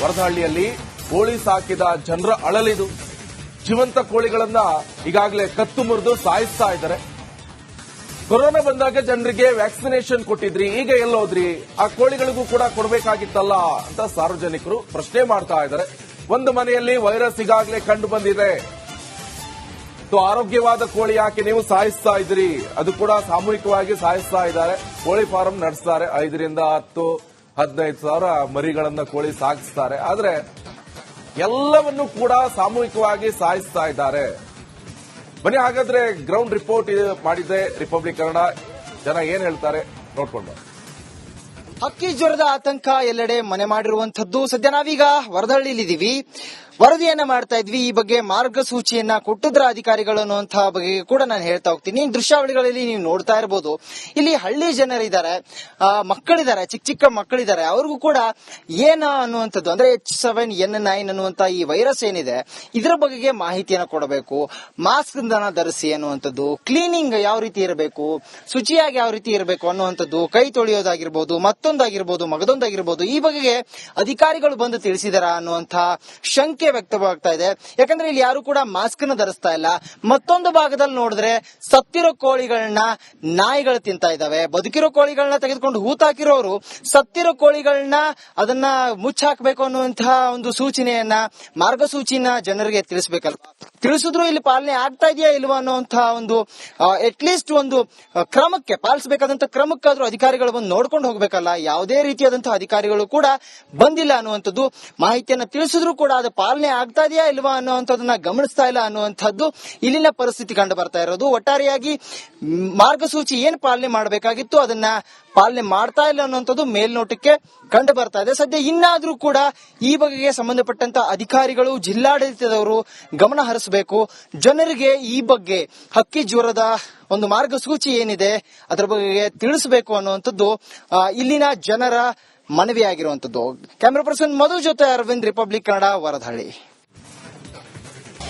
ವರದಹಳ್ಳಿಯಲ್ಲಿ ಕೋಳಿ ಸಾಕಿದ ಜನರ ಅಳಲಿದು. ಜೀವಂತ ಕೋಳಿಗಳನ್ನ ಈಗಾಗಲೇ ಕತ್ತು ಮುರಿದು ಸಾಯಿಸ್ತಾ ಇದ್ದಾರೆ. ಕೊರೋನಾ ಬಂದಾಗ ಜನರಿಗೆ ವ್ಯಾಕ್ಸಿನೇಷನ್ ಕೊಟ್ಟಿದ್ರಿ, ಈಗ ಎಲ್ಲೋದ್ರಿ? ಆ ಕೋಳಿಗಳಿಗೂ ಕೂಡ ಕೊಡಬೇಕಾಗಿತ್ತಲ್ಲ ಅಂತ ಸಾರ್ವಜನಿಕರು ಪ್ರಶ್ನೆ ಮಾಡ್ತಾ ಇದ್ದಾರೆ. ಒಂದು ಮನೆಯಲ್ಲಿ ವೈರಸ್ ಈಗಾಗಲೇ ಕಂಡು ಬಂದಿದೆ. ಆರೋಗ್ಯವಾದ ಕೋಳಿ ಯಾಕೆ ನೀವು ಸಾಯಿಸ್ತಾ ಇದ್ರಿ? ಅದು ಕೂಡ ಸಾಮೂಹಿಕವಾಗಿ ಸಾಯಿಸ್ತಾ ಇದ್ದಾರೆ. ಕೋಳಿ ಫಾರಂ ನಡೆಸ್ತಾರೆ. 5ರಿಂದ 10-15 ಸಾವಿರ ಮರಿಗಳನ್ನ ಕೋಳಿ ಸಾಗಿಸ್ತಾರೆ. ಆದ್ರೆ ಎಲ್ಲವನ್ನೂ ಕೂಡ ಸಾಮೂಹಿಕವಾಗಿ ಸಾಯಿಸ್ತಾ ಇದ್ದಾರೆ. ಬನ್ನಿ ಹಾಗಾದ್ರೆ ಗ್ರೌಂಡ್ ರಿಪೋರ್ಟ್ ಮಾಡಿದೆ ರಿಪಬ್ಲಿಕ್ ಕನ್ನಡ. ಜನ ಏನ್ ಹೇಳ್ತಾರೆ ನೋಡ್ಕೊಂಡು. ಹಕ್ಕಿ ಜ್ವರದ ಆತಂಕ ಎಲ್ಲೆಡೆ ಮನೆ ಮಾಡಿರುವಂತದ್ದು. ಸದ್ಯ ನಾವೀಗ ವರದಹಳ್ಳಿಲಿದ್ದೀವಿ. ವರದಿಯನ್ನ ಮಾಡ್ತಾ ಇದ್ವಿ. ಈ ಬಗ್ಗೆ ಮಾರ್ಗಸೂಚಿಯನ್ನ ಕೊಟ್ಟಿದ್ರ ಅಧಿಕಾರಿಗಳು ಅನ್ನುವಂತಹ ಬಗ್ಗೆ ಕೂಡ ನಾನು ಹೇಳ್ತಾ ಹೋಗ್ತೀನಿ. ದೃಶ್ಯಾವಳಿಗಳಲ್ಲಿ ನೀವು ನೋಡ್ತಾ ಇರಬಹುದು. ಇಲ್ಲಿ ಹಳ್ಳಿ ಜನರಿದ್ದಾರೆ, ಮಕ್ಕಳಿದ್ದಾರೆ, ಚಿಕ್ಕ ಚಿಕ್ಕ ಮಕ್ಕಳಿದ್ದಾರೆ. ಅವ್ರಿಗೂ ಕೂಡ ಏನ ಅನ್ನುವಂಥದ್ದು ಅಂದ್ರೆ H7N9 ಅನ್ನುವಂತ ಈ ವೈರಸ್ ಏನಿದೆ ಇದರ ಬಗೆಗೆ ಮಾಹಿತಿಯನ್ನ ಕೊಡಬೇಕು. ಮಾಸ್ಕ್ ಧರಿಸಿ ಅನ್ನುವಂಥದ್ದು, ಕ್ಲೀನಿಂಗ್ ಯಾವ ರೀತಿ ಇರಬೇಕು, ಶುಚಿಯಾಗಿ ಯಾವ ರೀತಿ ಇರಬೇಕು ಅನ್ನುವಂಥದ್ದು, ಕೈ ತೊಳೆಯೋದಾಗಿರ್ಬೋದು, ಮತ್ತೊಂದಾಗಿರ್ಬೋದು, ಮಗದೊಂದಾಗಿರ್ಬೋದು, ಈ ಬಗೆಗೆ ಅಧಿಕಾರಿಗಳು ಬಂದು ತಿಳಿಸಿದಾರ ಅನ್ನುವಂತಹ ಶಂಕೆ ವ್ಯಕ್ತವಾಗ್ತಾ ಇದೆ. ಯಾಕಂದ್ರೆ ಇಲ್ಲಿ ಯಾರು ಕೂಡ ಮಾಸ್ಕ್ ನ ಧರಿಸ್ತಾ ಇಲ್ಲ. ಮತ್ತೊಂದು ಭಾಗದಲ್ಲಿ ನೋಡಿದ್ರೆ ಸತ್ತಿರೋ ಕೋಳಿಗಳನ್ನ ನಾಯಿಗಳು ತಿಂತಾ ಇದಾವೆ. ಬದುಕಿರೋ ಕೋಳಿಗಳನ್ನ ತೆಗೆದುಕೊಂಡು ಹೂತಾಕಿರೋರು ಸತ್ತಿರೋ ಕೋಳಿಗಳನ್ನ ಅದನ್ನ ಮುಚ್ಚಾಕ್ಬೇಕು ಅನ್ನುವಂತಹ ಒಂದು ಸೂಚನೆಯನ್ನ, ಮಾರ್ಗಸೂಚಿನ ಜನರಿಗೆ ತಿಳಿಸಬೇಕಲ್ಲ. ತಿಳಿಸಿದ್ರು ಇಲ್ಲಿ ಪಾಲನೆ ಆಗ್ತಾ ಇದೆಯಾ ಇಲ್ವಾ ಅನ್ನುವಂತಹ ಒಂದು ಅಟ್ಲೀಸ್ಟ್ ಒಂದು ಕ್ರಮಕ್ಕೆ, ಪಾಲಿಸಬೇಕಾದಂತ ಕ್ರಮಕ್ಕಾದ್ರೂ ಅಧಿಕಾರಿಗಳು ಬಂದು ನೋಡ್ಕೊಂಡು ಹೋಗ್ಬೇಕಲ್ಲ. ಯಾವುದೇ ರೀತಿಯಾದಂತಹ ಅಧಿಕಾರಿಗಳು ಕೂಡ ಬಂದಿಲ್ಲ ಅನ್ನುವಂಥದ್ದು. ಮಾಹಿತಿಯನ್ನ ತಿಳಿಸಿದ್ರು ಕೂಡ ಅದು ಪಾಲನೆ ಆಗ್ತಾ ಇದೆಯಾ ಇಲ್ವಾ ಅನ್ನುವಂಥದ್ದನ್ನ ಗಮನಿಸ್ತಾ ಇಲ್ಲ ಅನ್ನುವಂಥದ್ದು ಇಲ್ಲಿನ ಪರಿಸ್ಥಿತಿ ಕಂಡು ಬರ್ತಾ ಇರೋದು. ಒಟ್ಟಾರೆಯಾಗಿ ಮಾರ್ಗಸೂಚಿ ಏನ್ ಪಾಲನೆ ಮಾಡಬೇಕಾಗಿತ್ತು ಅದನ್ನ ಪಾಲನೆ ಮಾಡ್ತಾ ಇಲ್ಲ ಅನ್ನುವಂಥದ್ದು ಮೇಲ್ನೋಟಕ್ಕೆ ಕಂಡು ಬರ್ತಾ ಇದೆ. ಸದ್ಯ ಇನ್ನಾದ್ರೂ ಕೂಡ ಈ ಬಗೆಗೆ ಸಂಬಂಧಪಟ್ಟಂತ ಅಧಿಕಾರಿಗಳು, ಜಿಲ್ಲಾಡಳಿತದವರು ಗಮನ ಹರಿಸಬೇಕು. ಜನರಿಗೆ ಈ ಬಗ್ಗೆ ಹಕ್ಕಿ ಜ್ವರದ ಒಂದು ಮಾರ್ಗಸೂಚಿ ಏನಿದೆ ಅದರ ಬಗ್ಗೆ ತಿಳಿಸಬೇಕು ಅನ್ನುವಂಥದ್ದು ಇಲ್ಲಿನ ಜನರ ಮನವಿಯಾಗಿರುವಂತದ್ದು. ಕ್ಯಾಮೆರಾ ಪರ್ಸನ್ ಮಧು ಜೊತೆ ಅರವಿಂದ್, ರಿಪಬ್ಲಿಕ್ ಕನ್ನಡ, ವರದಹಳ್ಳಿ.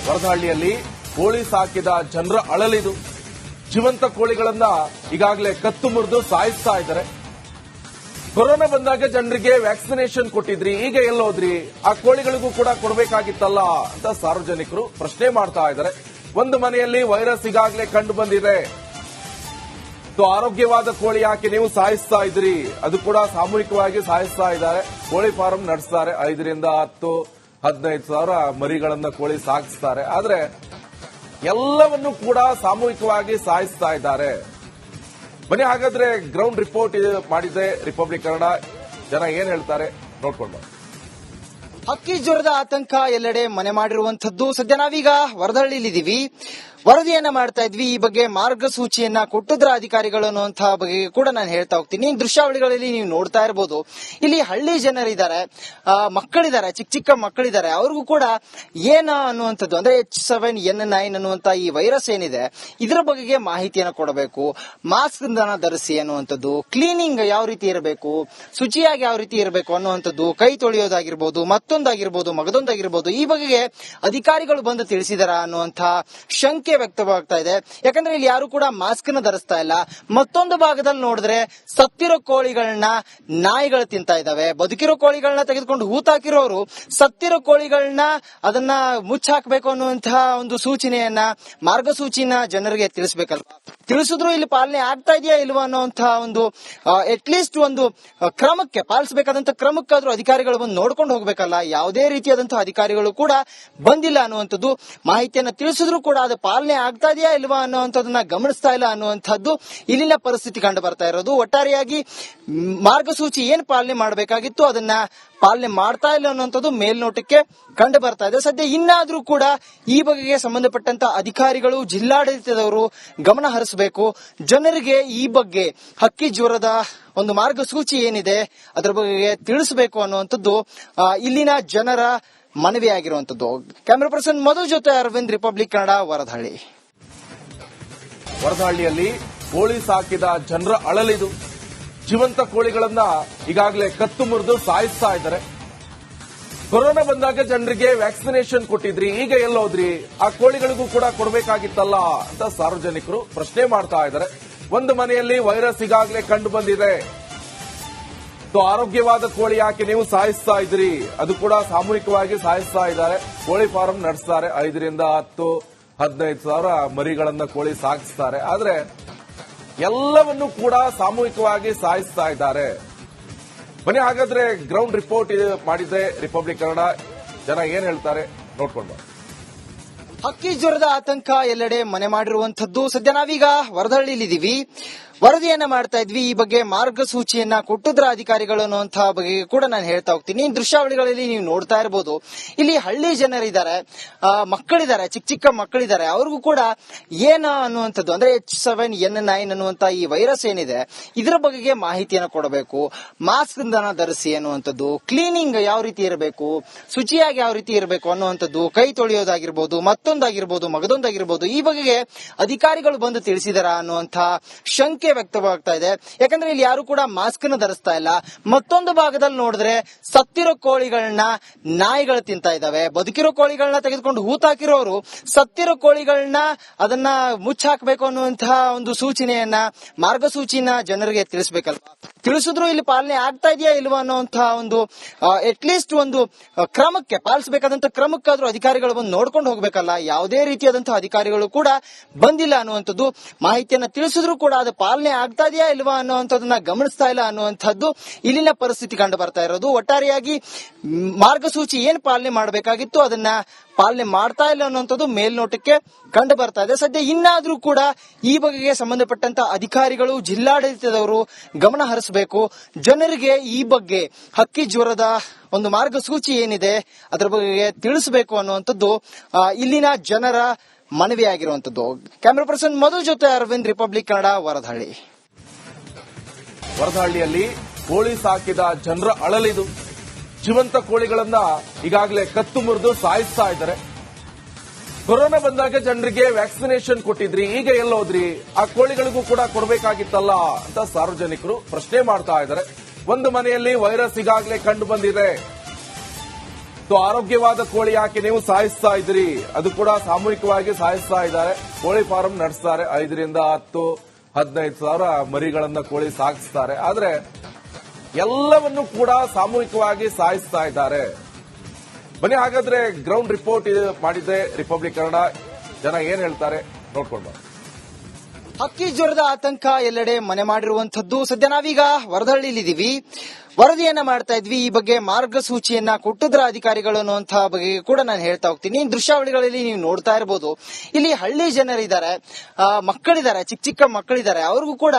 ವರದಹಳ್ಳಿಯಲ್ಲಿ ಕೋಳಿ ಸಾಕಿದ ಜನರ ಅಳಲಿದು. ಜೀವಂತ ಕೋಳಿಗಳನ್ನ ಈಗಾಗಲೇ ಕತ್ತು ಮುರಿದು ಸಾಯಿಸ್ತಾ ಇದ್ದಾರೆ. ಕೊರೋನಾ ಬಂದಾಗ ಜನರಿಗೆ ವ್ಯಾಕ್ಸಿನೇಷನ್ ಕೊಟ್ಟಿದ್ರಿ, ಈಗ ಎಲ್ಲೋದ್ರಿ? ಆ ಕೋಳಿಗಳಿಗೂ ಕೂಡ ಕೊಡಬೇಕಾಗಿತ್ತಲ್ಲ ಅಂತ ಸಾರ್ವಜನಿಕರು ಪ್ರಶ್ನೆ ಮಾಡ್ತಾ ಇದ್ದಾರೆ. ಒಂದು ಮನೆಯಲ್ಲಿ ವೈರಸ್ ಈಗಾಗಲೇ ಕಂಡು ಬಂದಿದೆ. ಆರೋಗ್ಯವಾದ ಕೋಳಿ ಯಾಕೆ ನೀವು ಸಾಯಿಸ್ತಾ ಇದ್ರಿ? ಅದು ಕೂಡ ಸಾಮೂಹಿಕವಾಗಿ ಸಾಯಿಸ್ತಾ ಇದ್ದಾರೆ. ಕೋಳಿ ಫಾರಂ ನಡೆಸ್ತಾರೆ. 5ರಿಂದ 10-15 ಸಾವಿರ ಮರಿಗಳನ್ನ ಕೋಳಿ ಸಾಗಿಸ್ತಾರೆ. ಆದ್ರೆ ಎಲ್ಲವನ್ನೂ ಕೂಡ ಸಾಮೂಹಿಕವಾಗಿ ಸಾಯಿಸ್ತಾ ಇದ್ದಾರೆ. ಬನ್ನಿ ಹಾಗಾದ್ರೆ ಗ್ರೌಂಡ್ ರಿಪೋರ್ಟ್ ಮಾಡಿದೆ ರಿಪಬ್ಲಿಕ್ ಕನ್ನಡ. ಜನ ಏನ್ ಹೇಳ್ತಾರೆ ನೋಡ್ಕೊಂಡು. ಹಕ್ಕಿ ಜ್ವರದ ಆತಂಕ ಎಲ್ಲೆಡೆ ಮನೆ ಮಾಡಿರುವಂತದ್ದು. ಸದ್ಯ ನಾವೀಗ ವರದಹಳ್ಳಿಲಿದ್ದೀವಿ. ವರದಿಯನ್ನ ಮಾಡ್ತಾ ಇದ್ವಿ. ಈ ಬಗ್ಗೆ ಮಾರ್ಗಸೂಚಿಯನ್ನ ಕೊಟ್ಟಿದ್ರ ಅಧಿಕಾರಿಗಳು ಅನ್ನುವಂತಹ ಬಗ್ಗೆ ಕೂಡ ನಾನು ಹೇಳ್ತಾ ಹೋಗ್ತೀನಿ. ದೃಶ್ಯಾವಳಿಗಳಲ್ಲಿ ನೀವು ನೋಡ್ತಾ ಇರಬಹುದು. ಇಲ್ಲಿ ಹಳ್ಳಿ ಜನರಿದ್ದಾರೆ, ಮಕ್ಕಳಿದ್ದಾರೆ, ಚಿಕ್ಕ ಚಿಕ್ಕ ಮಕ್ಕಳಿದ್ದಾರೆ. ಅವ್ರಿಗೂ ಕೂಡ ಏನ ಅನ್ನುವಂಥದ್ದು ಅಂದ್ರೆ H7N9 ಅನ್ನುವಂತ ಈ ವೈರಸ್ ಏನಿದೆ ಇದರ ಬಗೆಗೆ ಮಾಹಿತಿಯನ್ನ ಕೊಡಬೇಕು. ಮಾಸ್ಕ್ ಧರಿಸಿ ಅನ್ನುವಂಥದ್ದು, ಕ್ಲೀನಿಂಗ್ ಯಾವ ರೀತಿ ಇರಬೇಕು, ಶುಚಿಯಾಗಿ ಯಾವ ರೀತಿ ಇರಬೇಕು ಅನ್ನುವಂಥದ್ದು, ಕೈ ತೊಳೆಯೋದಾಗಿರ್ಬೋದು, ಮತ್ತೊಂದಾಗಿರ್ಬೋದು, ಮಗದೊಂದಾಗಿರ್ಬೋದು, ಈ ಬಗೆಗೆ ಅಧಿಕಾರಿಗಳು ಬಂದು ತಿಳಿಸಿದಾರ ಅನ್ನುವಂತಹ ಶಂಕೆ ವ್ಯಕ್ತವಾಗ್ತಾ ಇದೆ. ಯಾಕಂದ್ರೆ ಇಲ್ಲಿ ಯಾರು ಕೂಡ ಮಾಸ್ಕ್ ನ ಧರಿಸ್ತಾ ಇಲ್ಲ. ಮತ್ತೊಂದು ಭಾಗದಲ್ಲಿ ನೋಡಿದ್ರೆ ಸತ್ತಿರೋ ಕೋಳಿಗಳನ್ನ ನಾಯಿಗಳು ತಿಂತಾ ಇದಾವೆ. ಬದುಕಿರೋ ಕೋಳಿಗಳನ್ನ ತೆಗೆದುಕೊಂಡು ಹೂತಾಕಿರೋರು ಸತ್ತಿರೋ ಕೋಳಿಗಳನ್ನ ಅದನ್ನ ಮುಚ್ಚಾಕ್ಬೇಕು ಅನ್ನುವಂತಹ ಒಂದು ಸೂಚನೆಯನ್ನ, ಮಾರ್ಗಸೂಚಿನ ಜನರಿಗೆ ತಿಳಿಸಬೇಕಲ್ಲ. ತಿಳಿಸಿದ್ರು ಇಲ್ಲಿ ಪಾಲನೆ ಆಗ್ತಾ ಇದೆಯಾ ಇಲ್ವಾ ಅನ್ನುವಂತಹ ಒಂದು ಅಟ್ಲೀಸ್ಟ್ ಒಂದು ಕ್ರಮಕ್ಕೆ, ಪಾಲಿಸಬೇಕಾದಂತ ಕ್ರಮಕ್ಕಾದ್ರೂ ಅಧಿಕಾರಿಗಳು ಬಂದು ನೋಡ್ಕೊಂಡು ಹೋಗ್ಬೇಕಲ್ಲ. ಯಾವುದೇ ರೀತಿಯಾದಂತಹ ಅಧಿಕಾರಿಗಳು ಕೂಡ ಬಂದಿಲ್ಲ ಅನ್ನುವಂಥದ್ದು. ಮಾಹಿತಿಯನ್ನ ತಿಳಿಸಿದ್ರು ಕೂಡ ಅದು ಪಾಲನೆ ಆಗ್ತಾ ಇದೆಯಾ ಇಲ್ವಾ ಅನ್ನುವಂಥದ್ದನ್ನ ಗಮನಿಸ್ತಾ ಇಲ್ಲ ಅನ್ನುವಂಥದ್ದು ಇಲ್ಲಿನ ಪರಿಸ್ಥಿತಿ ಕಂಡು ಬರ್ತಾ ಇರೋದು. ಒಟ್ಟಾರೆಯಾಗಿ ಮಾರ್ಗಸೂಚಿ ಏನ್ ಪಾಲನೆ ಮಾಡಬೇಕಾಗಿತ್ತು ಅದನ್ನ ಪಾಲನೆ ಮಾಡ್ತಾ ಇಲ್ಲ ಅನ್ನುವಂಥದ್ದು ಮೇಲ್ನೋಟಕ್ಕೆ ಕಂಡು ಬರ್ತಾ ಇದೆ. ಸದ್ಯ ಇನ್ನಾದ್ರೂ ಕೂಡ ಈ ಬಗೆಗೆ ಸಂಬಂಧಪಟ್ಟಂತ ಅಧಿಕಾರಿಗಳು, ಜಿಲ್ಲಾಡಳಿತದವರು ಗಮನ ಹರಿಸಬೇಕು. ಜನರಿಗೆ ಈ ಬಗ್ಗೆ ಹಕ್ಕಿ ಜ್ವರದ ಒಂದು ಮಾರ್ಗಸೂಚಿ ಏನಿದೆ ಅದರ ಬಗ್ಗೆ ತಿಳಿಸಬೇಕು ಅನ್ನುವಂಥದ್ದು ಇಲ್ಲಿನ ಜನರ ಮನವಿಯಾಗಿರುವಂತದ್ದು. ಕ್ಯಾಮೆರಾ ಪರ್ಸನ್ ಮಧು ಜೊತೆ ಅರವಿಂದ್, ರಿಪಬ್ಲಿಕ್ ಕನ್ನಡ, ವರದಹಳ್ಳಿ. ವರದಹಳ್ಳಿಯಲ್ಲಿ ಕೋಳಿ ಸಾಕಿದ ಜನರ ಅಳಲಿದು. ಜೀವಂತ ಕೋಳಿಗಳನ್ನ ಈಗಾಗಲೇ ಕತ್ತು ಮುರಿದು ಸಾಯಿಸ್ತಾ ಇದ್ದಾರೆ. ಕೊರೋನಾ ಬಂದಾಗ ಜನರಿಗೆ ವ್ಯಾಕ್ಸಿನೇಷನ್ ಕೊಟ್ಟಿದ್ರಿ, ಈಗ ಎಲ್ಲೋದ್ರಿ? ಆ ಕೋಳಿಗಳಿಗೂ ಕೂಡ ಕೊಡಬೇಕಾಗಿತ್ತಲ್ಲ ಅಂತ ಸಾರ್ವಜನಿಕರು ಪ್ರಶ್ನೆ ಮಾಡ್ತಾ ಇದ್ದಾರೆ. ಒಂದು ಮನೆಯಲ್ಲಿ ವೈರಸ್ ಈಗಾಗಲೇ ಕಂಡು ಬಂದಿದೆ. ಆರೋಗ್ಯವಾದ ಕೋಳಿ ಯಾಕೆ ನೀವು ಸಾಯಿಸ್ತಾ ಇದ್ರಿ? ಅದು ಕೂಡ ಸಾಮೂಹಿಕವಾಗಿ ಸಾಯಿಸ್ತಾ ಇದ್ದಾರೆ. ಕೋಳಿ ಫಾರಂ ನಡೆಸ್ತಾರೆ. 5ರಿಂದ 10-15 ಸಾವಿರ ಮರಿಗಳನ್ನ ಕೋಳಿ ಸಾಗಿಸ್ತಾರೆ. ಆದ್ರೆ ಎಲ್ಲವನ್ನೂ ಕೂಡ ಸಾಮೂಹಿಕವಾಗಿ ಸಾಯಿಸ್ತಾ ಇದ್ದಾರೆ. ಬನ್ನಿ ಹಾಗಾದ್ರೆ ಗ್ರೌಂಡ್ ರಿಪೋರ್ಟ್ ಮಾಡಿದ್ರೆ ರಿಪಬ್ಲಿಕ್ ಕನ್ನಡ ಜನ ಏನ್ ಹೇಳ್ತಾರೆ ನೋಡ್ಕೊಂಡು. ಹಕ್ಕಿ ಜ್ವರದ ಆತಂಕ ಎಲ್ಲೆಡೆ ಮನೆ ಮಾಡಿರುವಂತದ್ದು. ಸದ್ಯ ನಾವೀಗ ವರದಹಳ್ಳಿಲಿದ್ದೀವಿ. ವರದಿಯನ್ನ ಮಾಡ್ತಾ ಇದ್ವಿ. ಈ ಬಗ್ಗೆ ಮಾರ್ಗಸೂಚಿಯನ್ನ ಕೊಟ್ಟಿದ್ರ ಅಧಿಕಾರಿಗಳು ಅನ್ನುವಂತಹ ಬಗ್ಗೆ ಕೂಡ ನಾನು ಹೇಳ್ತಾ ಹೋಗ್ತೀನಿ. ದೃಶ್ಯಾವಳಿಗಳಲ್ಲಿ ನೀವು ನೋಡ್ತಾ ಇರಬಹುದು, ಇಲ್ಲಿ ಹಳ್ಳಿ ಜನರಿದ್ದಾರೆ, ಮಕ್ಕಳಿದ್ದಾರೆ, ಚಿಕ್ಕ ಚಿಕ್ಕ ಮಕ್ಕಳಿದ್ದಾರೆ. ಅವ್ರಿಗೂ ಕೂಡ ಏನು ಅನ್ನುವಂಥದ್ದು ಅಂದ್ರೆ H7N9 ಅನ್ನುವಂತ ಈ ವೈರಸ್ ಏನಿದೆ ಇದರ ಬಗೆಗೆ ಮಾಹಿತಿಯನ್ನು ಕೊಡಬೇಕು. ಮಾಸ್ಕ್ ಧರಿಸಿ ಅನ್ನುವಂಥದ್ದು, ಕ್ಲೀನಿಂಗ್ ಯಾವ ರೀತಿ ಇರಬೇಕು, ಶುಚಿಯಾಗಿ ಯಾವ ರೀತಿ ಇರಬೇಕು ಅನ್ನುವಂಥದ್ದು, ಕೈ ತೊಳೆಯೋದಾಗಿರ್ಬೋದು, ಮತ್ತೊಂದಾಗಿರ್ಬೋದು, ಮಗದೊಂದಾಗಿರ್ಬೋದು, ಈ ಬಗೆಗೆ ಅಧಿಕಾರಿಗಳು ಬಂದು ತಿಳಿಸಿದಾರ ಅನ್ನುವಂತ ಶಂಕೆ ವ್ಯಕ್ತವಾಗ್ತಾ ಇದೆ. ಯಾಕಂದ್ರೆ ಇಲ್ಲಿ ಯಾರು ಕೂಡ ಮಾಸ್ಕ್ ಅನ್ನು ಧರಿಸ್ತಾ ಇಲ್ಲ. ಮತ್ತೊಂದು ಭಾಗದಲ್ಲಿ ನೋಡಿದ್ರೆ ಸತ್ತಿರೋ ಕೋಳಿಗಳನ್ನ ನಾಯಿಗಳು ತಿಂತಾ ಇದಾವೆ. ಬದುಕಿರೋ ಕೋಳಿಗಳನ್ನ ತೆಗೆದುಕೊಂಡು ಹೂತಾಕಿರೋರು ಸತ್ತಿರೋ ಕೋಳಿಗಳನ್ನ ಅದನ್ನ ಮುಚ್ಚಾಕ್ಬೇಕು ಅನ್ನುವಂತಹ ಒಂದು ಸೂಚನೆಯನ್ನ, ಮಾರ್ಗಸೂಚಿನ ಜನರಿಗೆ ತಿಳಿಸಬೇಕಲ್ವಾ? ತಿಳಿಸಿದ್ರು ಇಲ್ಲಿ ಪಾಲನೆ ಆಗ್ತಾ ಇದೆಯಾ ಇಲ್ವಾ ಅನ್ನುವಂತಹ ಒಂದು ಅಟ್ಲೀಸ್ಟ್ ಒಂದು ಕ್ರಮಕ್ಕೆ, ಪಾಲಿಸಬೇಕಾದಂತ ಕ್ರಮಕ್ಕಾದ್ರೂ ಅಧಿಕಾರಿಗಳು ಬಂದು ನೋಡ್ಕೊಂಡು ಹೋಗ್ಬೇಕಲ್ಲ. ಯಾವುದೇ ರೀತಿಯಾದಂತಹ ಅಧಿಕಾರಿಗಳು ಕೂಡ ಬಂದಿಲ್ಲ ಅನ್ನುವಂಥದ್ದು. ಮಾಹಿತಿಯನ್ನ ತಿಳಿಸಿದ್ರು ಕೂಡ ಅದು ಪಾಲನೆ ಆಗ್ತಾ ಇದೆಯಾ ಇಲ್ವಾ ಅನ್ನುವಂಥದ್ದನ್ನ ಗಮನಿಸ್ತಾ ಇಲ್ಲ ಅನ್ನುವಂಥದ್ದು ಇಲ್ಲಿನ ಪರಿಸ್ಥಿತಿ ಕಂಡು ಬರ್ತಾ ಇರೋದು. ಒಟ್ಟಾರೆಯಾಗಿ ಮಾರ್ಗಸೂಚಿ ಏನ್ ಪಾಲನೆ ಮಾಡಬೇಕಾಗಿತ್ತು ಅದನ್ನ ಪಾಲನೆ ಮಾಡ್ತಾ ಇಲ್ಲ ಅನ್ನುವಂಥದ್ದು ಮೇಲ್ನೋಟಕ್ಕೆ ಕಂಡು ಬರ್ತಾ ಇದೆ. ಸದ್ಯ ಇನ್ನಾದ್ರೂ ಕೂಡ ಈ ಬಗೆಗೆ ಸಂಬಂಧಪಟ್ಟಂತ ಅಧಿಕಾರಿಗಳು, ಜಿಲ್ಲಾಡಳಿತದವರು ಗಮನ ಹರಿಸಬೇಕು. ಜನರಿಗೆ ಈ ಬಗ್ಗೆ ಹಕ್ಕಿ ಜ್ವರದ ಒಂದು ಮಾರ್ಗಸೂಚಿ ಏನಿದೆ ಅದರ ಬಗ್ಗೆ ತಿಳಿಸಬೇಕು ಅನ್ನುವಂಥದ್ದು ಇಲ್ಲಿನ ಜನರ ಮನವಿಯಾಗಿರುವಂತದ್ದು. ಕ್ಯಾಮರಾ ಪರ್ಸನ್ ಮಧು ಜೊತೆ ಅರವಿಂದ್, ರಿಪಬ್ಲಿಕ್ ಕನ್ನಡ, ವರದಹಳ್ಳಿ. ವರದಹಳ್ಳಿಯಲ್ಲಿ ಕೋಳಿ ಸಾಕಿದ ಜನರ ಅಳಲಿದು. ಜೀವಂತ ಕೋಳಿಗಳನ್ನ ಈಗಾಗಲೇ ಕತ್ತು ಮುರಿದು ಸಾಯಿಸ್ತಾ ಇದ್ದಾರೆ. ಕೊರೋನಾ ಬಂದಾಗ ಜನರಿಗೆ ವ್ಯಾಕ್ಸಿನೇಷನ್ ಕೊಟ್ಟಿದ್ರಿ, ಈಗ ಎಲ್ಲೋದ್ರಿ? ಆ ಕೋಳಿಗಳಿಗೂ ಕೂಡ ಕೊಡಬೇಕಾಗಿತ್ತಲ್ಲ ಅಂತ ಸಾರ್ವಜನಿಕರು ಪ್ರಶ್ನೆ ಮಾಡ್ತಾ ಇದ್ದಾರೆ. ಒಂದು ಮನೆಯಲ್ಲಿ ವೈರಸ್ ಈಗಾಗಲೇ ಕಂಡು ಬಂದಿದೆ. ಆರೋಗ್ಯವಾದ ಕೋಳಿ ಯಾಕೆ ನೀವು ಸಾಯಿಸ್ತಾ ಇದ್ರಿ? ಅದು ಕೂಡ ಸಾಮೂಹಿಕವಾಗಿ ಸಾಯಿಸ್ತಾ ಇದ್ದಾರೆ. ಕೋಳಿ ಫಾರಂ ನಡೆಸ್ತಾರೆ. 5ರಿಂದ 10-15 ಸಾವಿರ ಮರಿಗಳನ್ನ ಕೋಳಿ ಸಾಗಿಸ್ತಾರೆ. ಆದ್ರೆ ಎಲ್ಲವನ್ನೂ ಕೂಡ ಸಾಮೂಹಿಕವಾಗಿ ಸಾಯಿಸ್ತಾ ಇದ್ದಾರೆ. ಬನ್ನಿ ಹಾಗಾದ್ರೆ ಗ್ರೌಂಡ್ ರಿಪೋರ್ಟ್ ಮಾಡಿದ್ರೆ ರಿಪಬ್ಲಿಕ್ ಕನ್ನಡ ಜನ ಏನ್ ಹೇಳ್ತಾರೆ ನೋಡ್ಕೊಂಡು. ಹಕ್ಕಿ ಜ್ವರದ ಆತಂಕ ಎಲ್ಲೆಡೆ ಮನೆ ಮಾಡಿರುವಂತದ್ದು. ಸದ್ಯ ನಾವೀಗ ವರದಹಳ್ಳಿಲಿದ್ದೀವಿ. ವರದಿಯನ್ನ ಮಾಡ್ತಾ ಇದ್ವಿ. ಈ ಬಗ್ಗೆ ಮಾರ್ಗಸೂಚಿಯನ್ನ ಕೊಟ್ಟಿದ್ರ ಅಧಿಕಾರಿಗಳು ಅನ್ನುವಂತಹ ಬಗ್ಗೆ ಕೂಡ ನಾನು ಹೇಳ್ತಾ ಹೋಗ್ತೀನಿ. ದೃಶ್ಯಾವಳಿಗಳಲ್ಲಿ ನೀವು ನೋಡ್ತಾ ಇರಬಹುದು, ಇಲ್ಲಿ ಹಳ್ಳಿ ಜನರಿದ್ದಾರೆ, ಮಕ್ಕಳಿದ್ದಾರೆ, ಚಿಕ್ಕ ಚಿಕ್ಕ ಮಕ್ಕಳಿದ್ದಾರೆ. ಅವ್ರಿಗೂ ಕೂಡ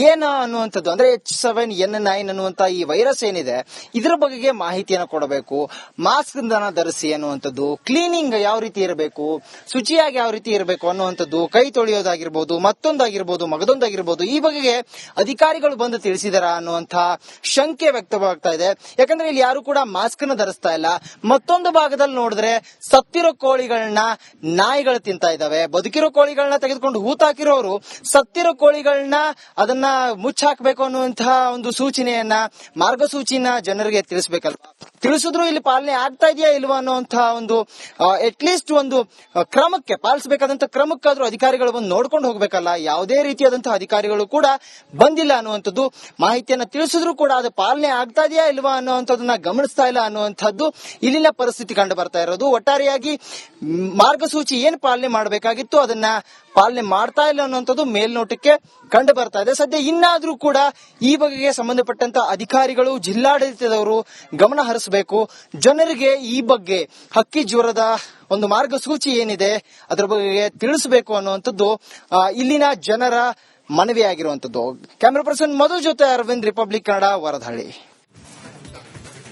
ಏನು ಅನ್ನುವಂಥದ್ದು ಅಂದ್ರೆ H7N9 ಅನ್ನುವಂತ ಈ ವೈರಸ್ ಏನಿದೆ ಇದರ ಬಗೆಗೆ ಮಾಹಿತಿಯನ್ನು ಕೊಡಬೇಕು. ಮಾಸ್ಕ್ ಧರಿಸಿ ಅನ್ನುವಂಥದ್ದು, ಕ್ಲೀನಿಂಗ್ ಯಾವ ರೀತಿ ಇರಬೇಕು, ಶುಚಿಯಾಗಿ ಯಾವ ರೀತಿ ಇರಬೇಕು ಅನ್ನುವಂಥದ್ದು, ಕೈ ತೊಳೆಯೋದಾಗಿರ್ಬೋದು, ಮತ್ತೊಂದಾಗಿರ್ಬೋದು, ಮಗದೊಂದಾಗಿರ್ಬೋದು, ಈ ಬಗೆಗೆ ಅಧಿಕಾರಿಗಳು ಬಂದು ತಿಳಿಸಿದಾರ ಅನ್ನುವಂತಹ ಶಂಕೆ ವ್ಯಕ್ತವಾಗ್ತಾ ಇದೆ. ಯಾಕಂದ್ರೆ ಇಲ್ಲಿ ಯಾರು ಕೂಡ ಮಾಸ್ಕ್ ಅನ್ನು ಧರಿಸ್ತಾ ಇಲ್ಲ. ಮತ್ತೊಂದು ಭಾಗದಲ್ಲಿ ನೋಡಿದ್ರೆ ಸತ್ತಿರೋ ಕೋಳಿಗಳನ್ನ ನಾಯಿಗಳು ತಿಂತಾ ಇದಾವೆ. ಬದುಕಿರೋ ಕೋಳಿಗಳನ್ನ ತೆಗೆದುಕೊಂಡು ಹೂತಾಕಿರೋರು ಸತ್ತಿರೋ ಕೋಳಿಗಳನ್ನ ಅದನ್ನ ಮುಚ್ಚಾಕ್ಬೇಕು ಅನ್ನುವಂತಹ ಒಂದು ಸೂಚನೆಯನ್ನ, ಮಾರ್ಗಸೂಚಿನ ಜನರಿಗೆ ತಿಳಿಸಬೇಕಲ್ವಾ? ತಿಳಿಸಿದ್ರು ಇಲ್ಲಿ ಪಾಲನೆ ಆಗ್ತಾ ಇದೆಯಾ ಇಲ್ವಾ ಅನ್ನುವಂತಹ ಒಂದು ಅಟ್ಲೀಸ್ಟ್ ಒಂದು ಕ್ರಮಕ್ಕೆ, ಪಾಲಿಸಬೇಕಾದಂತ ಕ್ರಮಕ್ಕಾದ್ರೂ ಅಧಿಕಾರಿಗಳು ಬಂದು ನೋಡ್ಕೊಂಡು ಹೋಗ್ಬೇಕಲ್ಲ. ಯಾವುದೇ ರೀತಿಯಾದಂತಹ ಅಧಿಕಾರಿಗಳು ಕೂಡ ಬಂದಿಲ್ಲ ಅನ್ನುವಂಥದ್ದು. ಮಾಹಿತಿಯನ್ನ ತಿಳಿಸಿದ್ರು ಕೂಡ ಅದು ಪಾಲನೆ ಆಗ್ತಾ ಇದೆಯಾ ಇಲ್ವಾ ಅನ್ನುವಂಥದ್ದನ್ನ ಗಮನಿಸ್ತಾ ಇಲ್ಲ ಅನ್ನುವಂಥದ್ದು ಇಲ್ಲಿನ ಪರಿಸ್ಥಿತಿ ಕಂಡು ಬರ್ತಾ ಇರೋದು. ಒಟ್ಟಾರೆಯಾಗಿ ಮಾರ್ಗಸೂಚಿ ಏನ್ ಪಾಲನೆ ಮಾಡಬೇಕಾಗಿತ್ತು ಅದನ್ನ ಪಾಲನೆ ಮಾಡ್ತಾ ಇಲ್ಲ ಅನ್ನುವಂಥದ್ದು ಮೇಲ್ನೋಟಕ್ಕೆ ಕಂಡು ಬರ್ತಾ ಇದೆ. ಸದ್ಯ ಇನ್ನಾದ್ರೂ ಕೂಡ ಈ ಬಗೆಗೆ ಸಂಬಂಧಪಟ್ಟಂತ ಅಧಿಕಾರಿಗಳು, ಜಿಲ್ಲಾಡಳಿತದವರು ಗಮನ ಹರಿಸಬೇಕು. ಜನರಿಗೆ ಈ ಬಗ್ಗೆ ಹಕ್ಕಿ ಜ್ವರದ ಒಂದು ಮಾರ್ಗಸೂಚಿ ಏನಿದೆ ಅದರ ಬಗ್ಗೆ ತಿಳಿಸಬೇಕು ಅನ್ನುವಂಥದ್ದು ಇಲ್ಲಿನ ಜನರ ಮನವಿಯಾಗಿರುವಂತದ್ದು. ಕ್ಯಾಮರಾ ಪರ್ಸನ್ ಮಧು ಜೊತೆ ಅರವಿಂದ್, ರಿಪಬ್ಲಿಕ್ ಕನ್ನಡ, ವರದಹಳ್ಳಿ.